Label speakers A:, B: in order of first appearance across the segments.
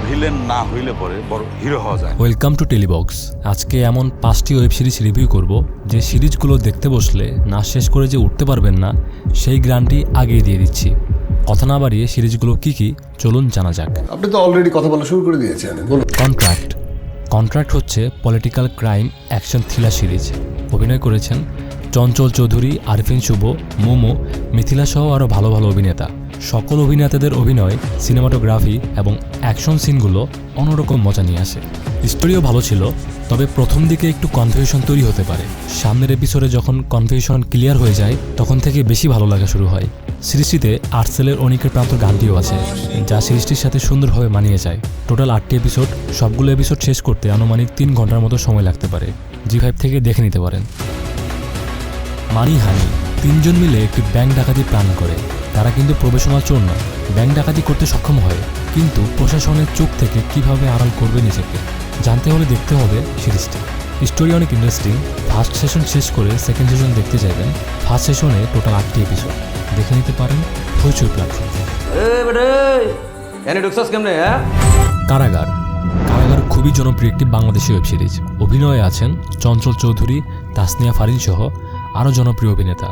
A: Villain না হইলে পরে বড় হিরো হওয়া যায়।
B: Welcome to Telebox. আজকে এমন 5টি ওয়েব সিরিজ রিভিউ করব যে সিরিজগুলো দেখতে বসলে না শেষ করে যে উঠতে পারবেন না, সেই গ্যারান্টি আগেই দিয়ে দিচ্ছি। কথা না বাড়িয়ে সিরিজগুলো কি চলুন জানা যাক।
C: আপনি তো অলরেডি কথা বলা শুরু করে দিয়েছেন।
B: কন্ট্রাক্ট হচ্ছে political crime action thriller series. অভিনয় করেছেন চঞ্চল চৌধুরী, আরফিন শুভ, মোমো, মিথিলা সহ আরও ভালো ভালো অভিনেতা। সকল অভিনেতাদের অভিনয়, সিনেমাটোগ্রাফি এবং অ্যাকশন সিনগুলো অন্যরকম মজা নিয়ে আসে। স্টোরিও ভালো ছিল, তবে প্রথম দিকে একটু কনফিউশন তৈরি হতে পারে। সামনের এপিসোডে যখন কনফিউশন ক্লিয়ার হয়ে যায় তখন থেকে বেশি ভালো লাগা শুরু হয়। সিরিজটিতে আর্টসেলের অনিকের প্রান্ত গানটিও আছে, যা সিরিজটির সাথে সুন্দরভাবে মানিয়ে যায়। টোটাল 8টি এপিসোড। সবগুলো এপিসোড শেষ করতে আনুমানিক 3 ঘন্টার মতো সময় লাগতে পারে। জি5 থেকে দেখে নিতে পারেন। মানিহানি 3 জন মিলে একটি ব্যাংক ডাকাতি প্ল্যান করে। তারা কিন্তু প্রফেশনাল চোর নয়, ব্যাংক ডাকাতি করতে সক্ষম হয়, কিন্তু প্রশাসনের চোখ থেকে কিভাবে আড়াল করবে নিজেকে জানতে হলে দেখতে হবে সিরিজটি। স্টোরি অনেক ইন্টারেস্টিং। ফার্স্ট সেশন শেষ করে সেকেন্ড সেশন দেখতে চাইবেন। ফার্স্ট সেশনে টোটাল 8টি এপিসোড দেখে নিতে পারেন হইচই প্ল্যাটফর্মে। কারাগার খুবই জনপ্রিয় একটি বাংলাদেশি ওয়েব সিরিজ। অভিনয়ে আছেন চঞ্চল চৌধুরী, তাসনিয়া ফারিন সহ আরও জনপ্রিয় অভিনেতা।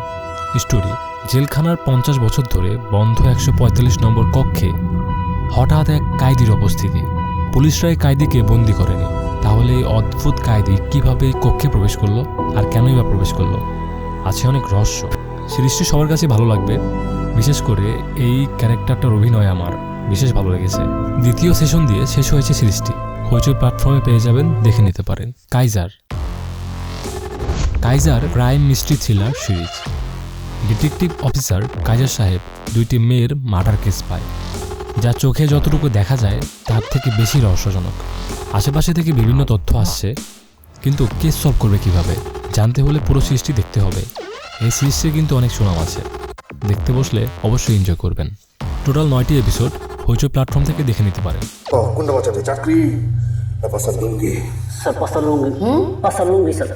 B: স্টোরি: জেলখানার 50 বছর ধরে বন্ধ 145 নম্বর কক্ষে হঠাৎ এক কায়দির উপস্থিতি। পুলিশরা এই কায়দিকে বন্দি করেনি, তাহলে এই অদ্ভুত কায়দি কিভাবে কক্ষে প্রবেশ করলো আর কেনই বা প্রবেশ করলো? আছে অনেক রহস্য। সিরিজটি সবার কাছে ভালো লাগবে, বিশেষ করে এই ক্যারেক্টারটার অভিনয় আমার বিশেষ ভালো লেগেছে। দ্বিতীয় সেশন দিয়ে শেষ হয়েছে সিরিজটি। হইচই প্ল্যাটফর্মে পেয়ে যাবেন, দেখে নিতে পারেন। Kaiser crime mystery thriller series. Detective officer Kaiser সাহেব 2টি মেয়ের মার্ডার কেস পায়, যা চোখে যতটুকু দেখা যায় তার থেকে বেশি রহস্যজনক। আশেপাশে থেকে বিভিন্ন তথ্য আসছে, কিন্তু কেস সলভ করবে কিভাবে জানতে হলে পুরো সিরিজটি দেখতে হবে। এই সিরিজটির কিন্তু অনেক সুনাম আছে, দেখতে বসলে অবশ্যই এনজয় করবেন। টোটাল 9টি এপিসোড হইচই প্ল্যাটফর্ম থেকে দেখে নিতে পারেন।
C: কোনটা বাঁচাবে, চাকরি না পাসার লুঙ্গি?
D: pasar lunggi sir.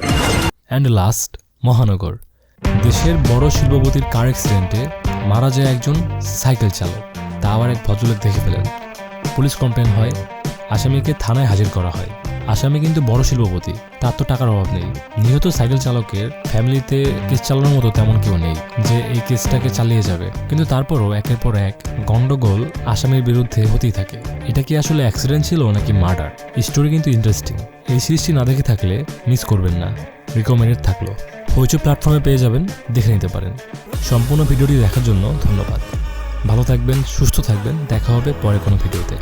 B: And last, মহানগর। দেশের বড় শিল্পপতির কার অ্যাক্সিডেন্টে মারা যায় একজন সাইকেল চালক। তা আবার এক ভদ্রলোক দেখে ফেলেন। পুলিশ কমপ্লেন হয়, আসামিকে থানায় হাজির করা হয়। আসামি কিন্তু বড় শিল্পপতি, তার তো টাকার অভাব নেই। নিহত সাইকেল চালকের ফ্যামিলিতে কেস চালানোর মতো তেমন কেউ নেই যে এই কেসটাকে চালিয়ে যাবে, কিন্তু তারপরও একের পর এক গন্ডগোল আসামির বিরুদ্ধে হতেই থাকে। এটা কি আসলে অ্যাক্সিডেন্ট ছিল নাকি মার্ডার? স্টোরি কিন্তু ইন্টারেস্টিং। এই সিরিজটি না দেখে থাকলে মিস করবেন না, রিকমেন্ডেড থাকলো। হইচই প্ল্যাটফর্মে পেয়ে যাবেন, দেখে নিতে পারেন। সম্পূর্ণ ভিডিওটি দেখার জন্য ধন্যবাদ। ভালো থাকবেন, সুস্থ থাকবেন, দেখা হবে পরে কোনো ভিডিওতে।